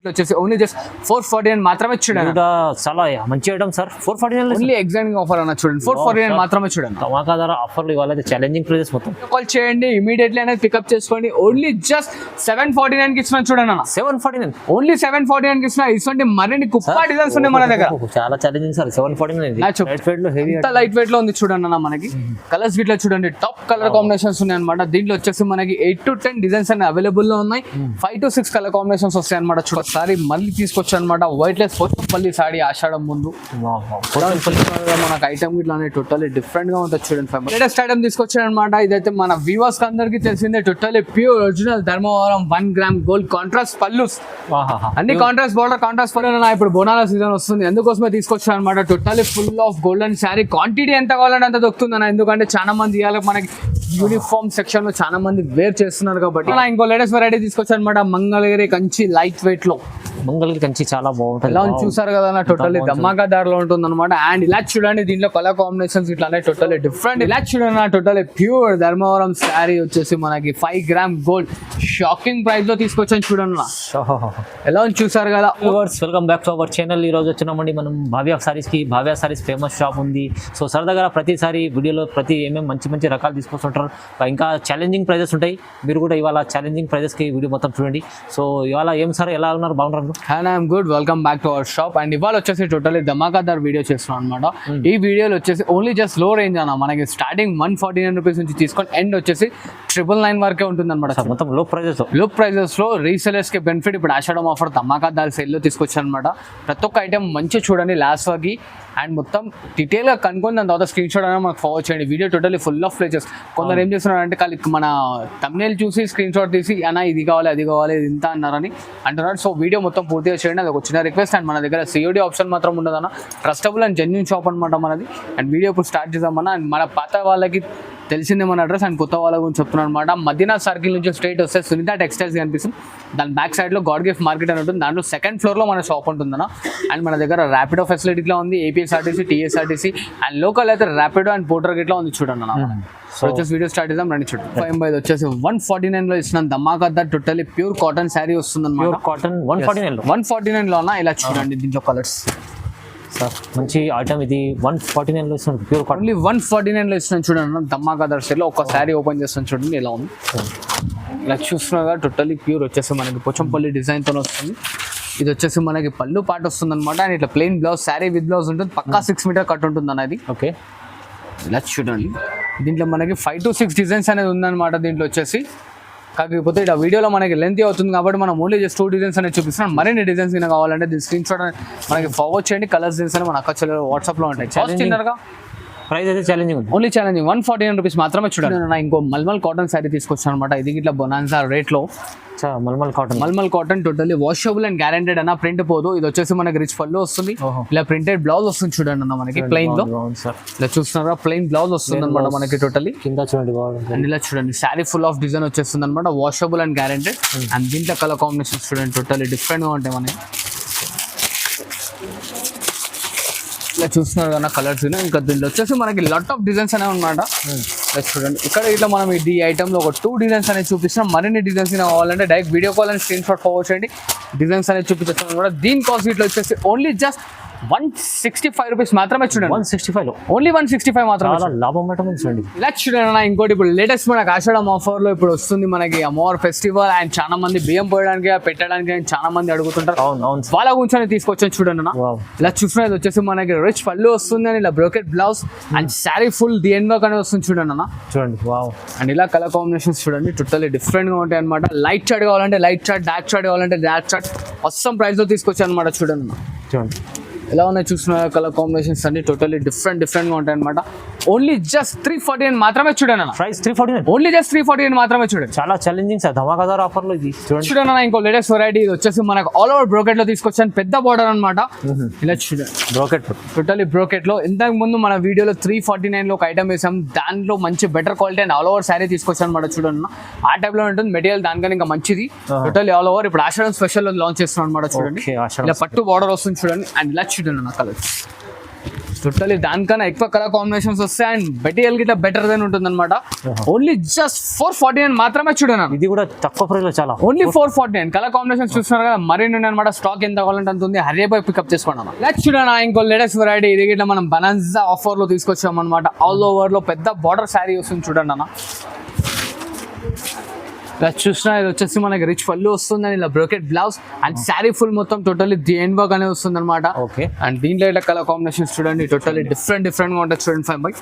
వచ్చేసి only just 449 మాత్రమే చూడండి. చాలా మంచి item sir. 449 only exact offer అన్న చూడండి. 449 మాత్రమే చూడండి. ధమాకా ధర ఆఫర్లు ఇవాళ ఛాలెంజింగ్ ప్రైజెస్ మొత్తం. కాల్ చేయండి ఇమీడియట్లీ అనేది పికప్ చేసుకోండి. ఓన్లీ జస్ట్ 749 కి ఇస్తున్నాను చూడండి అన్న. 749 ఓన్లీ 749 కి ఇస్తున్నా. ఇటువంటి మరిన్ని కుప్ప డిజైన్స్ ఉన్నాయి మన దగ్గర. చాలా ఛాలెంజింగ్ సార్. 749 లైట్ వెయిట్ లో హెవీ, లైట్ వెయిట్ లో ఉంది చూడండి అన్న. మనకి కలర్స్ గిట్లా చూడండి టాప్ కలర్ కాంబినేషన్స్ ఉన్నాయి అనమాట. దీంట్లో వచ్చేసి మనకి 8 to 10 డిజైన్స్ అన్ని అవైలబుల్ లో ఉన్నాయి. 5 to 6 కలర్ కాంబినేషన్స్ వస్తాయి అనమాట. చూడసారి మళ్ళీ తీసుకొచ్చి అనమాట వైట్ లెస్ పోచంపల్లి సాడీ ఆషాఢం ముందు మనకు ఐటమ్ ఇట్లా టోటల్లీ డిఫరెంట్ గా ఉంటుంది చూడండి. లేటెస్ట్ ఐటమ్ తీసుకొచ్చాడు అనమాట. ఇదైతే మన వ్యూవర్స్ అందరికి తెలిసిందే. Totally pure original Dharmavaram 1 gram gold contrast pallus అన్ని కాంట్రాస్ట్ బోర్డర్ కాంట్రాస్ట్ పళ్ళు. ఇప్పుడు బోనాల సీజన్ వస్తుంది, ఎందుకోసమే తీసుకొచ్చాను అనమాట. Totally full of golden sari. Quantity ఎంత కావాలంటే అంత దొరుకుతుంది అన్న. ఎందుకంటే చాలా మంది ఇవాళ మనకి యూనిఫామ్ సెక్షన్ లో చాలా మంది వేర్ చేస్తున్నారు కాబట్టి ఇంకో లేటెస్ట్ వెరైటీ తీసుకొచ్చాను అనమాట. మంగళగిరి కంచి లైట్ వెయిట్ లో. మంగళగిరి కంచి చాలా బాగుంటుంది. ఇలా చూసారు కదా టోటల్లీ ధమాకా ధరలో ఉంటుంది అనమాట. అండ్ ఇలా చూడండి దీంట్లో కలర్ కాంబినేషన్స్ ఇట్లానే టోటల్లీ డిఫరెంట్. ఇలా చూడండి టోటల్లీ ప్యూర్ ధర్మవరం శారీ వచ్చేసి మనకి 5 గ్రామ్ గోల్డ్ షాకింగ్ ప్రైస్ లో తీసుకొచ్చాను చూడండి. ఎలా చూసారు కదా. Welcome back to our channel. ఈ రోజు వచ్చినామండి మనం భావ్య సారీస్ కి. భావ్య సారీస్ ఫేమస్ షాప్ ఉంది. సో సార్ దగ్గర ప్రతిసారి వీడియోలో ఏమేమి మంచి రకాలు తీసుకొస్తుంటారు. ఇంకా ఛాలెంజింగ్ ప్రైజెస్ ఉంటాయి. మీరు కూడా ఇవాళ ఛాలెంజింగ్ ప్రైజెస్ కి వీడియో మొత్తం చూడండి. సో ఇవాళ ఏం సార్ ఎలా ఉన్నారు, బాగున్నారు? I'm good. Welcome back to our shop. And ఇవాళ వచ్చేసి టోటల్లీ ధమాకాదార్ వీడియో చేస్తున్నాం అనమాట. ఈ వీడియోలో వచ్చేసి ఓన్లీ జస్ట్ లో రేంజ్ అన్న. మనకి స్టార్టింగ్ 149 రూపీస్ నుంచి తీసుకొని ఎండ్ వచ్చేసి 999 వరకే ఉంటుంది అనమాట. మొత్తం లో ప్రైజెస్ లో రీసెలర్స్ కి బెనిఫిట్. ఇప్పుడు ఆషాఢం ఆఫర్ ధమాకాదార్ సేల్ లో తీసుకొచ్చాను అనమాట. ప్రతి ఒక్క ఐటమ్ మంచిగా చూడండి లాస్ట్ వరకు. అండ్ మొత్తం డీటెయిల్ గా కనుక్కొని దాని తర్వాత స్క్రీన్ షాట్ అనేది మనకు ఫార్వర్డ్ చేయండి. Video totally full of places. కొందరు ఏం చేస్తున్నారు అంటే మన thumbnail చూసి స్క్రీన్ షాట్ తీసి అన్న ఇది కావాలి అది కావాలి ఇది ఇంత అన్నారని అంటున్నారు. సో వీడియో మొత్తం పూర్తిగా చేయండి. అది ఒక చిన్న రిక్వెస్ట్. అండ్ మన దగ్గర COD ఆప్షన్ మాత్రం ఉండదన్న. ట్రస్టబుల్ అండ్ జెన్యూన్ షాప్ అనమాట మనది. అండ్ వీడియో ఇప్పుడు స్టార్ట్ చేద్దామన్నా. అండ్ మన పాత వాళ్ళకి తెలిసిందే మన అడ్రస్. అండ్ కొత్త వాళ్ళ గురించి చెప్తున్నాను అనమాట. మదీనా సర్కిల్ నుంచి స్ట్రైట్ వస్తే సునీత టెక్స్టైల్స్ కనిపిస్తుంది. దాని బ్యాక్ సైడ్ లో గాడ్ గిఫ్ట్ మార్కెట్ అని ఉంటుంది. దాంట్లో సెకండ్ ఫ్లోర్ లో మన షాప్ ఉంటుందన్న. అండ్ మన దగ్గర ర్యాపిడో ఫెసిలిటీ ఇట్లా ఉంది. APSRTC TSRTC అండ్ లోకల్ అయితే ర్యాపిడో అండ్ పోర్టర్ గిట్లా ఉంది చూడండి అన్న. సో వచ్చేసి వీడియో స్టార్ట్ చేద్దాం రండి. చూడండి 5 వచ్చేసి 149 లో ఇస్తున్నాం. ధమాకా టోటల్లీ ప్యూర్ కాటన్ శారీ వస్తుంది అనమాట. కాటన్ 149 లో అన్న. ఇలా చూడండి దీంట్లో కలర్స్ సార్. మంచి ఐటమ్ ఇది. 149 లో ఇస్తున్నాం. ప్యూర్ కాటన్ ఓన్లీ 149 లో ఇస్తున్నాం చూడండి. ధమాకా సేల్ లో ఒక శారీ ఓపెన్ చేస్తాను చూడండి ఎలా ఉంది. ఇలా చూస్తున్నా టోటల్లీ ప్యూర్ వచ్చేసి మనకి పోచంపల్లి డిజైన్ తో వస్తుంది. ఇది వచ్చేసి మనకి పళ్ళు పాట వస్తుంది అనమాట. అండ్ ఇట్లా plain blouse sari with blouse ఉంటుంది. పక్కా 6 మీటర్ కట్ ఉంటుంది అన్నది. ఓకే ఇలా చూడండి దీంట్లో మనకి 5 to 6 డిజైన్స్ అనేది ఉందన్నమాట. దీంట్లో వచ్చేసి కాకపోతే ఇట్లా వీడియోలో మనకి లెంత్ అవుతుంది కాబట్టి మనం ఓన్లీ జస్ట్ 2 డిజైన్స్ అనేది చూపిస్తున్నాం. మరిన్ని డిజైన్స్ కింద కావాలంటే దీని స్క్రీన్ షాట్ మనకి ఫార్వర్డ్ చేయండి. కలర్స్ డిజైన్స్ అని మన అక్క వాట్సాప్ లో ఉంటాయి. ప్రైస్ అయితే ఛాలెంజింగ్ ఉంది. ఓన్లీ ఛాలెంజింగ్ 149 రూపీస్ మాత్రమే చూడండి. ఇంకో మల్మల్ కాటన్ శారీ తీసుకొచ్చాను అనమాట. ఇది ఇట్లా బొనాన్సా రేట్ లో మల్మల్ cotton totally washable and guaranteed అన్న. ప్రింట్ పోదు. ఇది వచ్చేసి మనకి రిచ్ పళ్ళు వస్తుంది. ఇలా ప్రింటెడ్ బ్లౌజ్ వస్తుంది చూడండి అన్న. మనకి ప్లెయిన్ లో ఇలా చూస్తున్నారా ప్లెయిన్ బ్లౌజ్ వస్తుంది అనమాట మనకి టోటల్లీ. కింద చూడండి అండ్ ఇలా చూడండి శారీ ఫుల్ ఆఫ్ డిజైన్ వచ్చేస్తుంది అనమాట. Washable and guaranteed. అండ్ దీంట్లో కలర్ కాంబినేషన్ చూడండి టోటల్లీ డిఫరెంట్ గా ఉంటాయి మనకి. ఇలా చూస్తున్నారు కదా కలర్స్. ఇంకా దీంట్లో వచ్చేసి మనకి లాట్ ఆఫ్ డిజైన్స్ అనేవి అనమాట. చూడండి ఇక్కడ ఇట్లా మనం ఈ ఐటమ్ లో ఒక 2 డిజైన్స్ అనేది చూపిస్తున్నాం. మరిన్ని డిజైన్స్ కావాలంటే direct video call and screen shot forward చేయండి. డిజైన్స్ అనేది చూపిస్తాం కూడా. దీని కాస్ట్ ఇట్లా వచ్చేసి ఓన్లీ జస్ట్ 165 రూపీస్ మాత్రమే చూడండి. 165 లో ఓన్లీ 165 మాత్రమే. లాభం చూడండి. ఇలా చూడండి ఇంకోటి ఇప్పుడు లేటెస్ట్ మనకి ఆషాఢం ఆఫర్ లో ఇప్పుడు వస్తుంది మనకి అమ్మవారి ఫెస్టివల్. అండ్ చాలా మంది బియ్యం పోయడానికి పెట్టడానికి చాలా మంది అడుగుతుంటారు. వాళ్ళ గురించి తీసుకొచ్చాను చూడండి అన్న. ఇలా చూస్తున్నది వచ్చేసి మనకి రిచ్ పళ్ళు వస్తుంది అని ఇలా brocade blouse and sari full డిఎన్ వర్క్ అనేది వస్తుంది చూడండి అన్న. చూడండి అండ్ ఇలా కలర్ కాంబినేషన్స్ చూడండి టోటల్లీ డిఫరెంట్ గా ఉంటాయి అనమాట. లైట్ చార్ట్ కావాలంటే లైట్ చార్ట్, డార్క్ చార్ట్ కావాలంటే డార్క్ చార్ట్. ఫస్ట్ ప్రైస్ లో తీసుకొచ్చాను అనమాట చూడండి అన్న. చూడండి ఎలా ఉన్నాయి చూస్తున్నారు కలర్ కాంబినేషన్స్ అన్ని టోటల్లీ డిఫరెంట్ గా ఉంటాయి అనమాట. ఓన్లీ జస్ట్ 349 మాత్రమే చూడండి అన్న. ప్రైస్ 349. ఓన్లీ జస్ట్ 349 మాత్రమే చూడండి. చాలా ఛాలెంజింగ్ సార్. ధమాకాదార్ ఆఫర్ లో ఇది చూడండి అన్న. ఇంకో లేటెస్ట్ వెరైటీ ఇది వచ్చేసి మనకు ఆల్ ఓవర్ బ్రోకెట్ లో తీసుకొచ్చాను. పెద్ద బార్డర్ అనమాట. ఇలా చూడండి బ్రోకెట్ టోటల్లీ బ్రోకెట్ లో. ఇంతకు ముందు మన వీడియోలో 349 లో ఒక ఐటమ్ వేసాం. దాంట్లో మంచి better quality and all over sari తీసుకొచ్చాను అనమాట చూడండి. ఆ టైప్ లో ఉంటుంది మెటీరియల్. దానికన్నా ఇంకా మంచిది టోటల్లీ ఆల్ ఓవర్. ఇప్పుడు ఆషాఢం స్పెషల్ లాంచ్ చేస్తున్నాం అనమాట చూడండి. ఇలా పట్టు బార్డర్ వస్తుంది చూడండి. అండ్ ఇలా చూడండి అన్న కలర్స్. టోటలీ దానికన్నా ఎక్కువ కలర్ కాంబినేషన్స్ వస్తాయి అండ్ మెటీరియల్ గిట్లా బెటర్ దెన్ ఉంటుంది అనమాట. ఓన్లీ జస్ట్ 449 మాత్రమే చూడను. ఇది కూడా తక్కువ ప్రైస్ లో చాలా ఓన్లీ 449 కలర్ కాంబినేషన్స్ చూస్తున్నారు కదా, మరిన్ని ఉన్నాయి అనమాట. స్టాక్ ఎంత కావాలంటే అంత ఉంది, హరీ బై పికప్ చేసుకోండి. లెట్స్ చూడనా ఇంకో లేటెస్ట్ వెరైటీ. ఇది గిట్లా మనం బనాన్సా ఆఫర్ లో తీసుకొచ్చాం అనమాట. ఆల్ ఓవర్ లో పెద్ద బార్డర్ శారీ వస్తుంది చూడండి అన్న. ఇలా చూసినా ఇది వచ్చేసి మనకి రిచ్ పళ్ళు వస్తుంది అండ్ ఇలా brocade blouse and sari full మొత్తం టోటల్లీ డిఎన్ వర్క్ అనేది వస్తుంది అనమాట. ఓకే. అండ్ దీంట్లో ఇట్లా కలర్ కాంబినేషన్స్ చూడండి, టోటల్లీ డిఫరెంట్ గా ఉంటుంది చూడండి. 5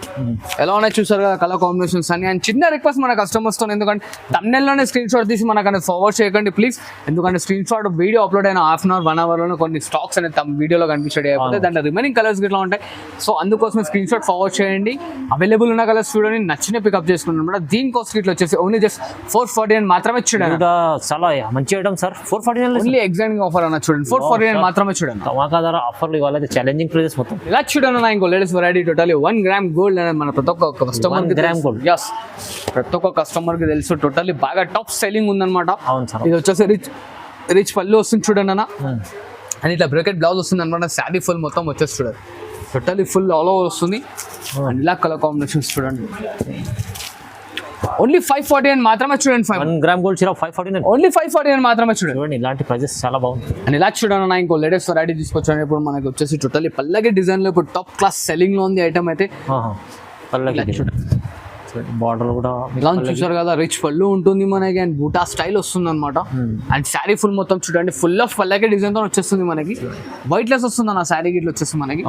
ఎలా ఉన్నాయి చూసారు కదా కలర్ కాంబినేషన్స్ అని. అండ్ చిన్న రిక్వెస్ట్ మన కస్టమర్స్ తో, ఎందుకంటే thumbnail లోనే స్క్రీన్ షాట్ తీసి మనకు ఫార్వర్డ్ చేయకండి ప్లీజ్. ఎందుకంటే స్క్రీన్ షాట్ వీడియో అప్లోడ్ అయిన హాఫ్ అన్ అవర్ 1 అవర్ లోనే కొన్ని స్టాక్స్ అనేది వీడియోలో కనిపించడం అయిపోతే దాంట్లో రిమైనింగ్ కలర్స్ ఇట్లా ఉంటాయి. సో అందుకోసం స్క్రీన్ షాట్ ఫార్వర్డ్ చేయండి, అవైలబుల్ ఉన్న కలర్స్ చూడండి, నచ్చిన పికప్ చేసుకున్నాం అనమాట. దీనికోసం ఇట్లా వచ్చేసి ఓన్లీ జస్ట్ 449 మాత్రమే చూడండి. చాలా మంచి item sir. 449 only exact offer అన్న చూడండి. 449 మాత్రమే చూడండి. ధమాకా ధర ఆఫర్లు ఇవ్వాలి, ఛాలెంజింగ్ ప్రైజెస్ మొత్తం. ఇలా చూడండి ఇంకో latest variety totally 1 gram gold అనేది మన ప్రతి ఒక్క కస్టమర్ గ్రామ్ గోల్డ్. yes ప్రతి ఒక్క కస్టమర్ కి తెలుసు, టోటల్లీ బాగా టాప్ సెల్లింగ్ ఉందన్నమాట. అవును సార్. ఇది వచ్చేసి రిచ్ పళ్ళు వస్తుంది చూడండి అన్న. అండ్ ఇట్లా బ్రాకెట్ బ్లౌజ్ వస్తుంది అనమాట. శారీ ఫుల్ మొత్తం వచ్చేసి చూడండి, టోటల్లీ ఫుల్ ఆల్ ఓవర్ వస్తుంది. అండ్ ఇలా కలర్ కాంబినేషన్స్ చూడండి. ఓన్లీ 549 మాత్రమే చూడండి. 1 గ్రామ్ గోల్డ్ చీర 549. ఓన్లీ 549 మాత్రమే చూడండి. చూడండి ఇలాంటి ప్రైజెస్ చాలా బాగుంది. అండ్ ఇలా చూడండి ఇంకో లేటెస్ట్ వెరైటీ తీసుకొచ్చాను. ఇప్పుడు మనకి వచ్చేసి టోటల్లీ పల్లకి డిజైన్ లో ఇప్పుడు టాప్ క్లాస్ సెల్లింగ్ లో ఉంది ఐటమ్ అయితే. బార్డర్ కూడా ఇలా చూసారు కదా, రిచ్ పళ్ళు ఉంటుంది మనకి అండ్ బూటా స్టైల్ వస్తుంది అనమాట. అండ్ శారీ ఫుల్ మొత్తం చూడండి ఫుల్ ఆఫ్ పల్లకి డిజైన్ తో వచ్చేస్తుంది మనకి. వైట్ లెస్ వస్తుంది అన్న శారీ గిట్ల వచ్చేసి మనకి.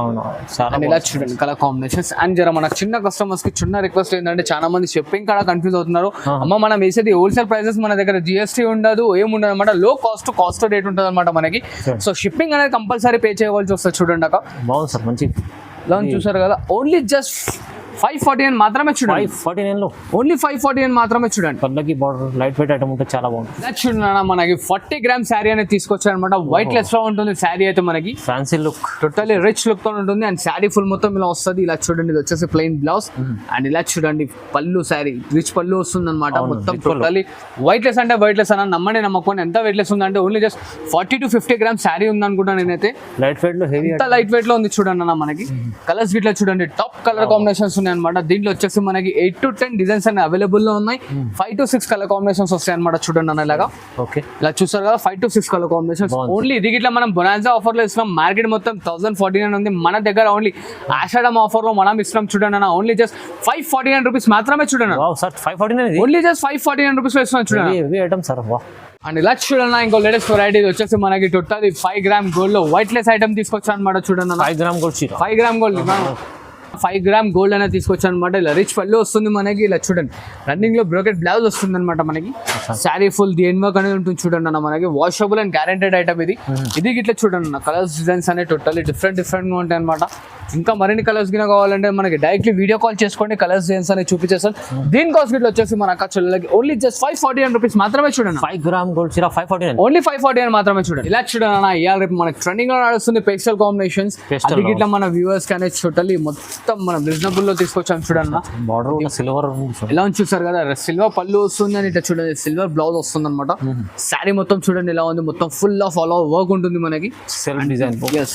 అండ్ ఇలా చూడండి కలర్ కాంబినేషన్స్. అండ్ జర మన చిన్న కస్టమర్స్ కి చిన్న రిక్వెస్ట్ ఏంటంటే చాలా మంది షిప్పింగ్ కూడా కన్ఫ్యూజ్ అవుతున్నారు. అమ్మ మనం వేసేది హోల్సేల్ ప్రైసెస్, మన దగ్గర జిఎస్టీ ఉండదు, ఏముండదు అనమాట. లో కాస్ట్ రేట్ ఉంటుంది అనమాట మనకి. సో షిప్పింగ్ అనేది కంపల్సరీ పే చేయవలసి వస్తుంది చూడండి అక్క. బాగుంది సార్ మంచి. ఇలా చూసారు కదా, ఓన్లీ జస్ట్ 549 మాత్రమే చూడండి. 549 లో ఓన్లీ 549 మాత్రమే చూడండి. పల్లకి బార్డర్ లైట్ వెయిట్ ఐటమ్ ఉంటే చాలా బాగుంటుంది. చూడండి మనకి 40 గ్రామ్ శారీ అనేది తీసుకొచ్చారు అనమాట. వైట్ లెస్ లో ఉంటుంది శారీ అయితే మనకి. Fancy look, totally rich look తో ఉంటుంది. అండ్ శారీ ఫుల్ మొత్తం ఇలా వస్తుంది. ఇలా చూడండి ఇది వచ్చేసి ప్లెయిన్ బ్లౌజ్. అండ్ ఇలా చూడండి పళ్ళు, శారీ రిచ్ పళ్ళు వస్తుంది అనమాట. మొత్తం టోటల్లీ వైట్ లెస్ అంటే వైట్ లెస్ అన్న నమ్మండి నమ్మకం. ఎంత వెయిట్ లెస్ ఉందంటే only just 40 to 50 gram sari ఉంది అనుకుంటాను నేనైతే. లైట్ వెయిట్ లో హెవీ, ఎంత లైట్ వెయిట్ లో ఉంది చూడండి అన్న మనకి. కలర్స్ గిట్లా చూడండి టాప్ కలర్ కాంబినేషన్స్ ఉన్నాయి అనమాట. దీంట్లో వచ్చేసి మనకి 8 to 10 డిజైన్స్ అన్ని అవైలబుల్ లో ఉన్నాయి. 5 to 6 కలర్ కాంబినేషన్స్ వస్తాయి అనమాట. చూడండి అన్న ఇలాగా. ఓకే. ఇలా చూసారు కదా 5 to 6 కలర్ కాంబినేషన్స్. ఓన్లీ ఇది గిట్లా మనం బొనాన్సా ఆఫర్ లో ఇస్తున్నాం. మార్కెట్ మొత్తం 1049 ఉంది, మన దగ్గర ఓన్లీ ఆషాఢం ఆఫర్ లో మనం ఇస్తున్నాం చూడండి అన్న. ఓన్లీ జస్ట్ 549 రూపీస్ మాత్రమే చూడండి. సార్ 549 ఓన్లీ జస్ట్ 549 రూపీస్ లో ఇస్తున్నాం చూడండి. Heavy item sir. అండ్ ఇలా చూడండి ఇంకో లేటెస్ట్ వెరైటీ వచ్చేసి మనకి టోటల్లీ 5 గ్రామ్ గోల్డ్ లో వైట్ లెస్ ఐటమ్ తీసుకొచ్చాను అనమాట. చూడండి 5 గ్రామ్ గోల్డ్ చీర. 5 గ్రామ్ గోల్డ్ 5 గ్రామ్ గోల్డ్ అనేది తీసుకొచ్చాను అనమాట. ఇలా రిచ్ పళ్ళు వస్తుంది మనకి. ఇలా చూడండి రన్నింగ్ లో బ్రోకెట్ బ్లౌజ్ వస్తుంది అనమాట మనకి. శారీ ఫుల్ డిఎన్ వర్క్ అనేది ఉంటుంది చూడండి అన్న మనకి. వాషబుల్ అండ్ గ్యారెంటెడ్ ఐటమ్ ఇది. ఇది ఇట్లా చూడండి అన్న కలర్స్ డిజైన్స్ అనేవి టోటల్లీ డిఫరెంట్ గా ఉంటాయి అనమాట. ఇంకా మరిన్ని కలర్స్ గిన కావాలంటే మనకి డైరెక్ట్లీ వీడియో కాల్ చేసుకోండి, కలర్స్ డిజైన్స్ అనేది చూపించేస్తాను. దీని కాస్ట్ ఇట్లా వచ్చేసి మన అక్క చెల్లెలకి ఓన్లీ జస్ట్ 549 రూపీస్ మాత్రమే చూడండి. 5 గ్రామ్ గోల్డ్ చీర 549. ఓన్లీ 549 మాత్రమే చూడండి. ఇలా చూడండి అన్న ఇవాళ రేపు మనకి ట్రెండింగ్ లో నడుస్తుంది పేస్టల్ కాంబినేషన్స్. అది ఇట్లా మన వ్యూవర్స్ కి అనేది టోటల్లీ మొత్తం మనం రీజనబుల్ లో తీసుకొచ్చాం చూడండి. బార్డర్ సిల్వర్ ఎలా ఉంది చూసారు కదా, సిల్వర్ పళ్ళు వస్తుంది అని ఇట్లా చూడండి, సిల్వర్ బ్లౌజ్ వస్తుంది అనమాట. శారీ మొత్తం చూడండి ఎలా ఉంది, మొత్తం full of all over work ఉంటుంది మనకి. Self design. yes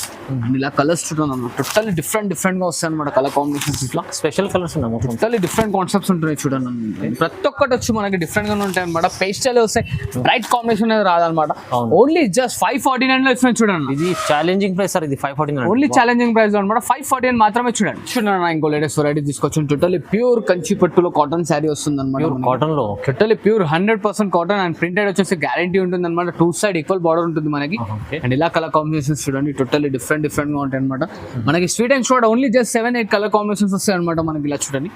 ఇలా కలర్స్ చూడండి అన్న టోటల్లీ డిఫరెంట్ గా వస్తాయి అనమాట. కలర్ కాంబినేషన్స్ ఇట్లా స్పెషల్ కలర్స్ ఉన్నాయి మొత్తం. టోటల్లీ డిఫరెంట్ కాన్సెప్ట్స్ ఉంటున్నాయి చూడండి. ప్రతి ఒక్కటి వచ్చి మనకి డిఫరెంట్ గా ఉంటాయి అనమాట. పేస్టల్ వస్తాయి, బ్రైట్ కాంబినేషన్ అనేది రాదనమాట. ఓన్లీ జస్ట్ 549 లో ఇస్తున్నాయి చూడండి. ఇది ఛాలెంజింగ్ ప్రైస్ సార్. ఇది 549 ఓన్లీ ఛాలెంజింగ్ ప్రైస్ లో అనమాట. 549 మాత్రమే చూడండి. చూడండి ఇంకో లేటెస్ట్ వెరైటీ తీసుకొచ్చాను. టోటల్లీ ప్యూర్ కంచి పట్టులో కాటన్ శారీ వస్తుంది అనమాట. కాటన్ లో totally pure 100% cotton and printed వచ్చేసి గ్యారంటీ ఉంటుంది అనమాట. 2 సైడ్ ఈక్వల్ బార్డర్ ఉంటుంది మనకి. అండ్ ఇలా కలర్ కాంబినేషన్స్ చూడండి టోటల్లీ డిఫరెంట్ గా ఉంటాయి అనమాట. మనకి sweet and short only just 7-8 colour combinations వస్తాయి అనమాట మనకి. ఇలా చూడండి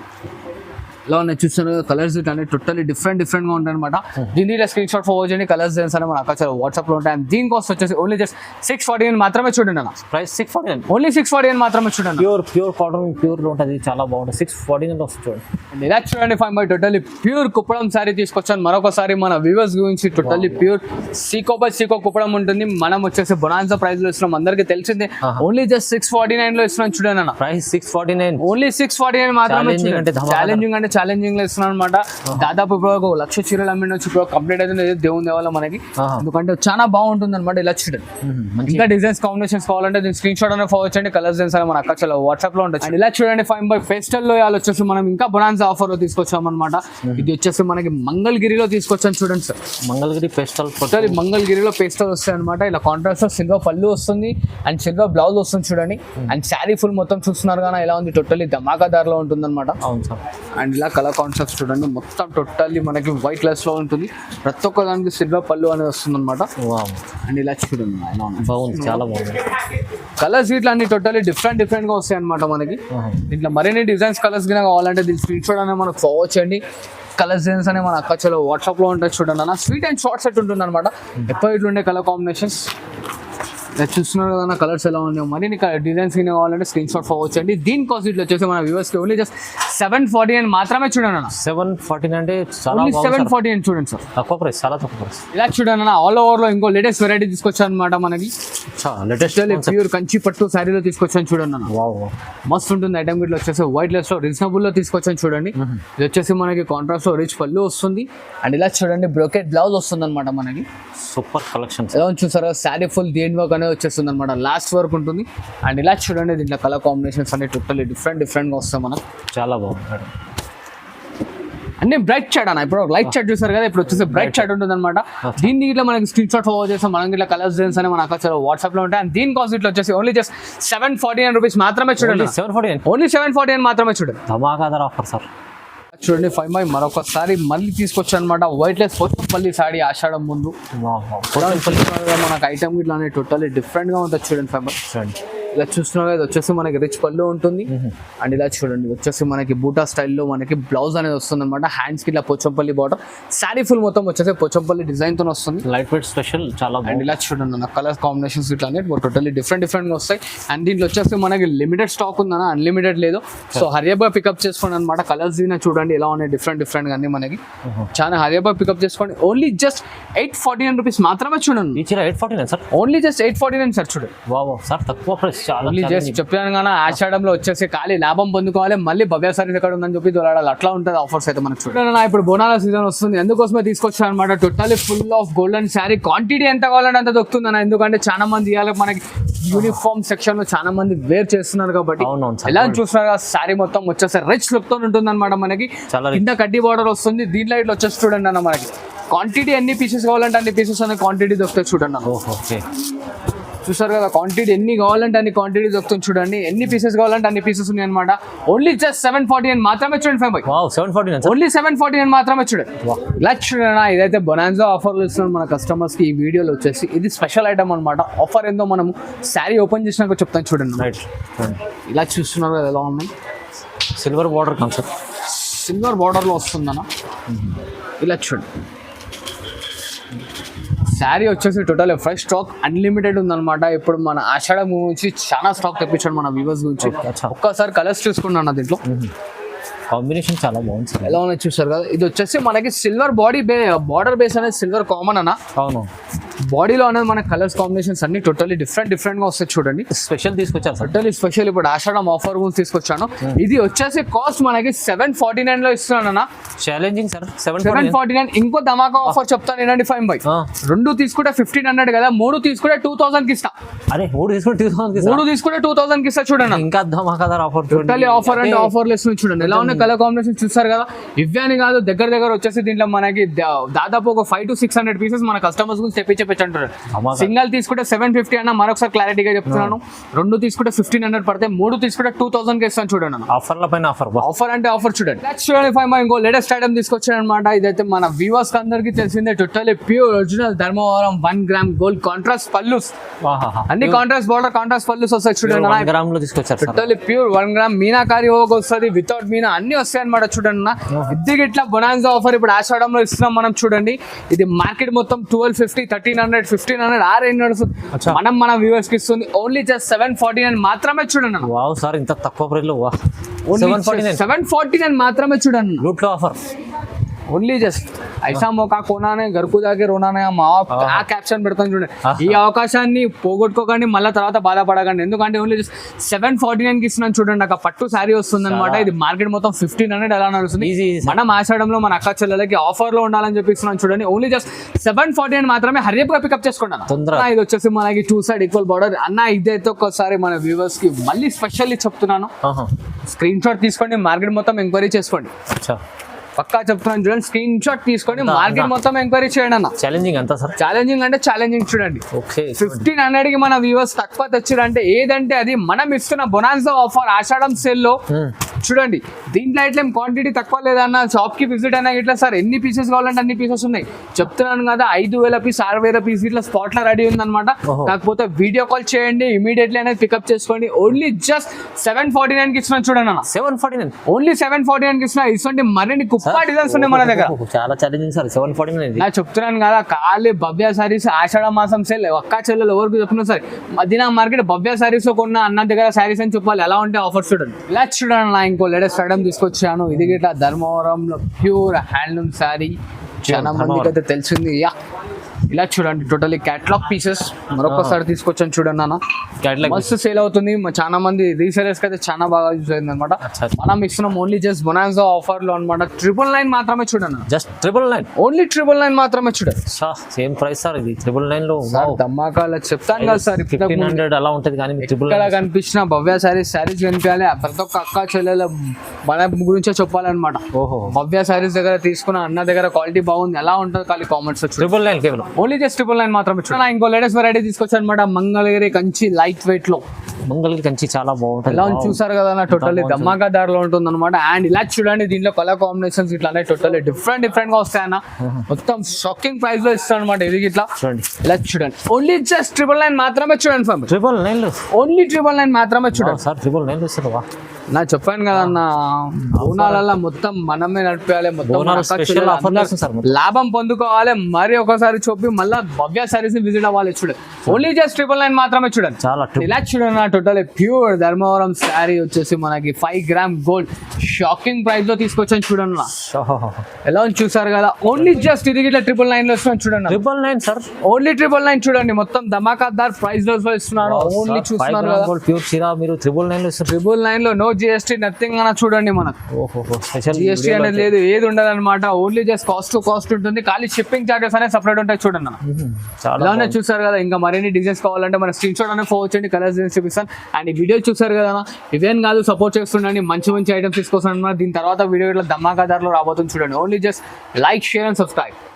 ఇలా ఉన్నాయి చూస్తారు కలర్స్ అనేది టోటల్లీ డిఫరెంట్ గా ఉంటాయి అనమాట. దీని ఇలా స్క్రీన్ షాట్ ఫార్వర్డ్ చేయండి, కలర్స్ డిజైన్స్ అనేవి మన అక్కడ వాట్సాప్ లో ఉంటాయి. అండ్ దీని కాస్ట్ వచ్చేసి ఓన్లీ జస్ట్ 649 మాత్రమే చూడండి అన్న. ప్రైస్ 649. ఓన్లీ 649 మాత్రమే చూడండి. ప్యూర్ కాటన్ ప్యూర్ లో ఉంటుంది, చాలా బాగుంటుంది. 649 వస్తుంది చూడండి. ఇలా చూడండి 5 టోటల్లీ ప్యూర్ కుప్పడం శారీ తీసుకొచ్చాను. మరొకసారి మన వ్యూవర్స్ గురించి టోటల్లీ ప్యూర్ సీకో కుప్పడం ఉంటుంది. మనం వచ్చేసి బొనాన్సా ప్రైస్ లో ఇస్తున్నాం, అందరికి తెలిసిందే. ఓన్లీ జస్ట్ 649 లో ఇస్తున్నాం చూడండి అన్న. ప్రైస్ 649. ఓన్లీ 649 మాత్రమే. ఛాలెంజింగ్ అంటే ఛాలెంజింగ్ లో ఇస్తున్నాను అనమాట. దాదాపు ఇప్పుడు ఒక 1,00,000 చీరలు అమ్మిండొచ్చు ఇప్పుడు కంప్లీట్ అయితే దేవుని దేవాల మనకి, ఎందుకంటే చాలా బాగుంటుంది అనమాట. ఇలా చూడండి, ఇంకా డిజైన్స్ కాంబినేషన్స్ కావాలంటే దీని స్క్రీన్ షాట్ అనేది ఫార్వర్డ్ చేయండి. కలర్స్ డిజైన్స్ అని మన అక్క వాట్సాప్ లో ఉంటుంది. ఇలా చూడండి 5 పేస్టల్ లో వాళ్ళు వచ్చేసి మనం ఇంకా బొనాన్సా ఆఫర్ లో తీసుకొచ్చాం అనమాట. ఇది వచ్చేసి మనకి మంగళగిరిలో తీసుకొచ్చాం చూడండి సార్. మంగళగిరి పేస్టల్ మంగళగిరిలో పేస్టల్ వస్తాయి అనమాట. ఇలా కాంట్రాస్ట్ లో సిల్వర్ పళ్ళు వస్తుంది అండ్ సిల్వర్ బ్లౌజ్ వస్తుంది చూడండి. అండ్ శారీ ఫుల్ మొత్తం చూస్తున్నారు కానీ ఎలా ఉంది, టోటల్లీ ధమాకాదార్ లో ఉంటుంది అనమాట. అవును సార్. అండ్ ఇలా కలర్ కాన్సెప్ట్స్ చూడండి, మొత్తం టోటల్లీ మనకి వైట్ లెస్ లో ఉంటుంది. ప్రతి ఒక్క దానికి సిల్వర్ పళ్ళు అనేది వస్తుంది అనమాట. అండ్ ఇలా చూడండి బాగుంది, చాలా బాగుంది. కలర్స్ ఇట్లా అన్ని టోటల్లీ డిఫరెంట్ గా వస్తాయి అనమాట మనకి. దీంట్లో మరిన్ని డిజైన్స్ కలర్స్ గా కావాలంటే దీని స్క్రీన్ షాట్ అనేది మనకు ఫార్వర్డ్ చేయండి. కలర్స్ డిజైన్స్ అనే మన అక్క వాట్సాప్ లో ఉంటుంది చూడండి అన్న. స్వీట్ అండ్ షార్ట్ సెట్ ఉంటుంది అనమాట. ఎప్పుడు ఇట్లుండే కలర్ కాంబినేషన్స్ చూస్తున్నారు కదా కలర్స్ ఎలా ఉన్నాయి. మరి డిజైన్స్ కావాలంటే స్క్రీన్ షాట్ ఫార్వర్డ్ చేయండి. దీని కాస్ట్ ఇట్లా వచ్చేసి మన వ్యూవర్స్ కి ఓన్లీ జస్ట్ 749 మాత్రమే చూడండి అన్న. 749 అంటే చాలా 749 చూడండి సార్, తక్కువ ప్రైస్, చాలా తక్కువ ప్రైస్. ఇలా చూడండి అన్న, ఆల్ ఓవర్ లో ఇంకో లేటెస్ట్ వెరైటీ తీసుకొచ్చాను అనమాట మనకి. లేటెస్ట్ ప్యూర్ కంచి పట్టు శారీలో తీసుకొచ్చాను చూడండి అన్న. మస్తు ఉంటుంది ఐటమ్. ఇట్లా వచ్చేసి వైట్ లెస్ లో రీజనబుల్ లో తీసుకొచ్చాను చూడండి. ఇది వచ్చేసి మనకి కాంట్రాస్ట్ లో రిచ్ పళ్ళు వస్తుంది. అండ్ ఇలా చూడండి బ్రోకెట్ బ్లౌజ్ వస్తుంది అనమాట మనకి. సూపర్ కలెక్షన్ ఎలా చూసారా, శారీ ఫుల్ దేని వర్క్ అనేది వచ్చేస్తుంది అనమాట, లాస్ట్ వర్క్ ఉంటుంది. అండ్ ఇలా చూడండి దీంట్లో కలర్ కాంబినేషన్స్ అన్ని టోటల్లీ డిఫరెంట్ గా వస్తాయి మనకు. చాలా బాగుంది. అన్ని బ్రైట్ షాడ్ అన్న. ఇప్పుడు లైట్ షాడ్ చూసారు కదా, ఇప్పుడు వచ్చేసి బ్రైట్ షాడ్ ఉంటుంది అనమాట. దీన్ని ఇట్లా మనకి స్క్రీన్ షాట్ ఫార్వర్డ్ చేస్తాం. మనకి ఇట్లా కలర్స్ డిజైన్స్ అని మన అక్కడ వాట్సాప్ లో ఉంటాయి. అండ్ దీని కాస్ట్ ఇట్లా వచ్చేసి ఓన్లీ జస్ట్ 749 రూపీస్ మాత్రమే చూడండి. 749 ఓన్లీ 749 మాత్రమే చూడండి. ధమాకాదార్ ఆఫర్ సార్. చూడండి 5 మరొకసారి మళ్ళీ తీసుకొచ్చాను అనమాట. వైట్ లెస్ పోచంపల్లి సారీ ఆషాఢం ముందు మనకు ఐటమ్ ఇట్లా టోటల్లీ డిఫరెంట్ గా ఉంటుంది చూడండి. 5 చూడండి ఇలా చూస్తున్నారు ఇది వచ్చేసి మనకి రిచ్ పళ్ళు ఉంటుంది. అండ్ ఇలా చూడండి వచ్చేసి మనకి బూటా స్టైల్లో మనకి బ్లౌజ్ అనేది వస్తుంది అనమాట. హ్యాండ్స్ కి ఇట్లా పోచంపల్లి బార్డర్, శారీ ఫుల్ మొత్తం వచ్చేసి పోచంపల్లి డిజైన్ తో వస్తుంది. లైట్ వెయిట్ స్పెషల్ చాలా. అండ్ ఇలా చూడండి అన్న కలర్ కాంబినేషన్స్ ఇట్లా టోటల్లీ డిఫరెంట్ గా వస్తాయి. అండ్ దీంట్లో వచ్చేసి మనకి లిమిటెడ్ స్టాక్ ఉందన్న, అన్లిమిటెడ్ లేదు. సో హరియబా పికప్ చేసుకోండి అనమాట. కలర్స్ చూడండి ఎలా ఉన్నాయి, డిఫరెంట్ గా అన్ని మనకి. చాలా హరియబా పికప్ చేసుకోండి. ఓన్లీ జస్ట్ 849 రూపీస్ మాత్రమే చూడండి. 849 సార్, ఓన్లీ జస్ట్ 849 సార్. చూడండి సార్ తక్కువ ప్రైస్. చెప్పాను కానీ ఆషాఢంలో వచ్చేసి ఖాళీ లాభం పొందుకోవాలి, మళ్ళీ భవ్య సారీస్ ఎక్కడ ఉందని చెప్పి దొరకాలి, అట్లా ఉంటుంది ఆఫర్స్ అయితే మనకు. చూడండి ఇప్పుడు బోనాల సీజన్ వస్తుంది, ఎందుకోసమే తీసుకొచ్చాను అనమాట. Totally full of golden sari, quantity ఎంత కావాలంటే అంత దొరుకుతుంది అన్న. ఎందుకంటే చాలా మంది ఇవాళ మనకి యూనిఫామ్ సెక్షన్ లో చాలా మంది వేర్ చేస్తున్నారు కాబట్టి ఎలా చూస్తున్నారు శారీ మొత్తం వచ్చేసి రిచ్ లుక్ తో ఉంటుంది అనమాట మనకి. కింద కడ్డీ బార్డర్ వస్తుంది. దీంట్లో ఇట్లా వచ్చేసి చూడండి అన్న మనకి క్వాంటిటీ ఎన్ని పీసెస్ కావాలంటే అన్ని పీసెస్ అనే క్వాంటిటీ దొరుకుతాయి చూడండి అన్న. చూసారు కదా క్వాంటిటీ ఎన్ని కావాలంటే అన్ని క్వాంటిటీ దొరుకుతుంది చూడండి. ఎన్ని పీసెస్ కావాలంటే అన్ని పీసెస్ ఉన్నాయి అనమాట. ఓన్లీ జస్ట్ 749 మాత్రమే చూడండి. 749 ఓన్లీ 749 మాత్రమే చూడండి. ఇలా చూడండి ఇదైతే బొనాన్సా ఆఫర్లు ఇస్తున్నాం మన కస్టమర్స్ కి. ఈ వీడియోలో వచ్చేసి ఇది స్పెషల్ ఐటమ్ అనమాట. ఆఫర్ ఏందో మనము శారీ ఓపెన్ చేసినాక చెప్తాను చూడండి. ఇలా చూస్తున్నారు కదా ఎలా ఉన్నాయి. Silver border concept, silver border లో వస్తుందన్న. ఇలా చూడండి శారీ వచ్చేసి టోటల్ ఫ్రెష్ స్టాక్ అన్లిమిటెడ్ ఉందన్నమాట. ఇప్పుడు మన ఆషాఢం గురించి చాలా స్టాక్ తెప్పించాడు మన వ్యూవర్స్ గురించి. ఒక్కసారి కలర్స్ చూసుకున్నాను దీంట్లో. కాంబినేషన్ చాలా బాగుంది సార్. ఎలా ఉన్నాయి చూసారు కదా. ఇది వచ్చేసి మనకి సిల్వర్ బార్డర్ బేస్ అనేది సిల్వర్ కామన్ అన్న. అవును, బాడీలో అనేది మన కలర్స్ కాంబినేషన్స్ అన్ని టోటల్లీ డిఫరెంట్ గా వస్తాయి చూడండి. స్పెషల్ తీసుకొచ్చారు టోటల్లీ స్పెషల్. ఇప్పుడు ఆషాఢం ఆఫర్ గురించి తీసుకొచ్చాను. ఇది వచ్చేసి కాస్ట్ మనకి 749 లో ఇస్తున్నాను అన్న. Challenging sir 749. ఇంకో ధమాకా ఆఫర్ చెప్తాను ఏంటంటే 5 రెండు తీసుకుంటే 1500 కదా, 3 తీసుకుంటే 2000 కి ఇస్తా. అరే 3 తీసుకుంటే 2000 కి ఇస్తా చూడండి. ఇంకా ధమాకాదార్ ఆఫర్. టోటల్లీ ఆఫర్ అంటే ఆఫర్లు ఇస్తుంది చూడండి. ఎలా ఉన్నాయి కలర్ కాంబినేషన్ చూస్తారు కదా. ఇవే అని కాదు దగ్గర వచ్చేసి దీంట్లో మనకి దాదాపు ఒక 500 to 600 పీసెస్ మన కస్టమర్స్ గురించి తెప్పించారు. సింగల్ తీసుకుంటే 750 అన్న, మరొకసారి క్లారిటీగా చెప్తున్నాను. 2 తీసుకుంటే 1500 పడతాయి, 3 తీసుకుంటే 2000 కి ఇస్తాను చూడండి. ఆఫర్ల పైన ఆఫర్ అంటే ఆఫర్ చూడండి. చూడండి 5 ఇంకో లేటెస్ట్ ఐటమ్ తీసుకొచ్చాను అనమాట. ఇదైతే మన వ్యూవర్స్ అందరికి తెలిసిందే. Totally pure original Dharmavaram 1 gram gold contrast pallus. అన్ని కాంట్రాస్ట్ బార్డర్ కాంట్రాస్ట్ పల్లూస్ వస్తాయి చూడండి. 1 గ్రామ్ లో తీసుకొచ్చారు. టోటల్లీ ప్యూర్ 1 గ్రామ్ మీనాకారి హోగ్ వస్తుంది, వితౌట్ మీనా అన్ని వస్తాయి అనమాట చూడండి. ఇది ఇట్లా బొనాన్సా ఆఫర్ ఇప్పుడు ఆషాఢంలో ఇస్తున్నాం మనం చూడండి. ఇది మార్కెట్ మొత్తం 1250, 1300, 1500 ఆ రేంజ్ నడుస్తుంది. మనం మన వ్యూవర్స్ కి ఇస్తుంది ఓన్లీ జస్ట్ 749 మాత్రమే చూడండి. వావ్ సార్ ఇంత తక్కువ ప్రైస్ లో 749 మాత్రమే చూడండి. లూట్ లో ఆఫర్ ఓన్లీ జస్ట్ ఐసా మోకా కోనానే గరుకు దాకే రోనానే ఆ క్యాప్షన్ పెడతాను చూడండి. ఈ అవకాశాన్ని పోగొట్టుకోకండి, మళ్ళీ తర్వాత బాధపడకండి. ఎందుకంటే ఓన్లీ జస్ట్ 749 కి ఇస్తున్నాను చూడండి. నాకు పట్టు శారీ వస్తుంది అనమాట. ఇది మార్కెట్ మొత్తం 1500 ఎలా నడుస్తుంది. మనం ఆషాఢంలో మన అక్క చెల్లెలకి ఆఫర్ లో ఉండాలని చెప్పి ఇస్తున్నాను చూడండి. ఓన్లీ జస్ట్ 749 మాత్రమే. హరియప్గా పికప్ చేసుకున్నాను. ఇది వచ్చేసి మనకి 2 సైడ్ ఈక్వల్ బార్డర్ అన్న. ఇదైతే ఒక్కసారి మన వ్యూవర్స్ కి మళ్ళీ స్పెషల్లీ చెప్తున్నాను, స్క్రీన్ షాట్ తీసుకోండి, మార్కెట్ మొత్తం ఎంక్వైరీ చేసుకోండి. పక్కా చెప్తున్నాను చూడండి, స్క్రీన్ షాట్ తీసుకొని మార్కెట్ మొత్తం ఎంక్వైరీ చేయండి అన్న. ఛాలెంజింగ్ అంతా సార్, ఛాలెంజింగ్ అంటే ఛాలెంజింగ్ చూడండి. 1500 కి మన వ్యూవర్స్ తక్కువ తెచ్చారంటే ఏదంటే అది మనం ఇస్తున్న బొనాన్సా ఆఫర్ ఆషాఢం సేల్ లో చూడండి. దీంట్లో ఇట్లా క్వాంటిటీ తక్కువ లేదన్న, షాప్ కి విజిట్ అయినా ఇట్లా సార్ ఎన్ని పీసెస్ కావాలంటే అన్ని పీసెస్ ఉన్నాయి. చెప్తున్నాను కదా, 5000 పీస్ 6000 పీస్ ఇట్లా స్పాట్ లో రెడీ ఉందన్నమాట. కాకపోతే వీడియో కాల్ చేయండి, ఇమీడియట్లీ అనేది పికప్ చేసుకోండి. ఓన్లీ జస్ట్ 749 కి ఇస్తున్నాను చూడండి అన్న. 749 ఓన్లీ 749 కి ఇస్తున్నా. ఇటువంటి మరిన్ని కుప్ప డిజైన్స్ ఉన్నాయి మన దగ్గర. చాలా ఛాలెంజింగ్ సార్ 749. నా చెప్తున్నాను కదా, ఖాళీ భవ్య సారీస్ ఆషాఢ మాసం సేల్. ఒక్క చెల్లెలు ఎవరికి చెప్తున్నా సరే మదీనా మార్కెట్ భవ్య సారీస్ లో కొన్న అన్న దగ్గర సారీస్ అని చెప్పాలి. ఎలా ఉంటే ఆఫర్స్ చూడండి. ఇలా చూడండి నా ఇంకో లేటెస్ట్ ఐటమ్ తీసుకొచ్చాను. ఇది గిట్లా ధర్మవరంలో ప్యూర్ హ్యాండ్లూమ్ శారీ. చాలా మందికి అయితే తెలిసింది. ఇలా చూడండి, టోటలీ క్యాటలాగ్ పీసెస్ మరొకసారి తీసుకొచ్చాను చూడండి అన్న. మస్తు సేల్ అవుతుంది. చాలా మంది రీసెలర్స్ అయితే చాలా బాగా యూజ్ అయింది అనమాట. మనం ఇస్తున్నాం ఓన్లీ జస్ట్ బొనాన్సా ఆఫర్ లో అనమాట. 999 మాత్రమే చూడండి. జస్ట్ 999, ఓన్లీ 999 మాత్రమే చూడండి. Same price sir. ఇది 999 లో ధమాకాలు చెప్తాను కదా సార్. 1500 అలా ఉంటది కానీ ఇక్కడ కనిపించిన భవ్య సారీస్ కనిపించాలి. ప్రతి ఒక్క అక్క చెల్లెల మన గురించే చెప్పాలన్నమాట. ఓహో, భవ్య సారీస్ దగ్గర తీసుకున్న అన్న దగ్గర క్వాలిటీ బాగుంది, ఎలా ఉంటుంది ఖాళీ కామెంట్స్. 999 కేవలం ఓన్లీ జస్ట్ 999 మాత్రమే చూడండి. ఇంకో లేటెస్ట్ వెరైటీ తీసుకొచ్చాను అనమాట. మంగళగిరి కంచి లైట్ వెయిట్ లో. మంగళగిరి కంచి చాలా బాగుంటుంది. ఎలా చూసారు కదా, టోటల్లీ ధమాకా దారిలో ఉంటుంది అనమాట. అండ్ ఇలా చూడండి, దీంట్లో కలర్ కాంబినేషన్స్ ఇట్లా టోటల్లీ డిఫరెంట్ గా వస్తాయన్న. మొత్తం షాకింగ్ ప్రైస్ లో ఇస్తాను అనమాట. ఇది ఇట్లా చూడండి, ఇలా చూడండి. ఓన్లీ జస్ట్ 999 మాత్రమే చూడండి. 999 ఓన్లీ 999 మాత్రమే చూడండి సార్. 999 ఇస్తారా? నా చెప్పాను కదా అన్న, బోనాల మొత్తం మనమే నడిపేయాలి, మొత్తం లాభం పొందుకోవాలి. మరి ఒకసారి చూపి మళ్ళీ భవ్య సారీస్ ని విజిట్ అవ్వాలి. చూడండి, ఓన్లీ జస్ట్ 999 మాత్రమే చూడండి. చాలా ఇలా చూడండి, టోటల్ ప్యూర్ ధర్మవరం శారీ వచ్చేసి మనకి 5 గ్రామ్ గోల్డ్ షాకింగ్ ప్రైస్ లో తీసుకొచ్చాను చూడండి. ఎలా చూసారు కదా, ఓన్లీ జస్ట్ ఇది ఇట్లా 999 లో ఇస్తున్నాను చూడండి. 999 సార్, ఓన్లీ 999 చూడండి. మొత్తం ధమాకాదార్ ప్రైస్ లో ఇస్తున్నాను. ఓన్లీ చూస్తున్నారు కదా, ప్యూర్ చీర మీరు 999 లో ఇస్తారు. 999 లో నో జిఎస్టీ నథింగ్ అన్న చూడండి. మనకు జిఎస్టీ అనేది లేదు, ఏది ఉండదు అనమాట. Only just cost to cost ఉంటుంది. ఖాళీ షిప్పింగ్ చార్జెస్ అనేది సపరేట్ ఉంటాయి చూడండి అన్న. అలానే చూసారు కదా. ఇంకా మరిన్ని డిజైన్స్ కావాలంటే మన స్క్రీన్ షాట్ అనేది ఫోన్ చేయండి, కలర్స్ చూపిస్తాను. అండ్ ఈ వీడియో చూసారు కదా, ఇవేం కాదు, సపోర్ట్ చేస్తుండండి. మంచి మంచి ఐటమ్స్ తీసుకొస్తాను. దీని తర్వాత వీడియో ఇట్లా ధమాకాదార్లో రాబోతుంది చూడండి. Only just like, share and subscribe.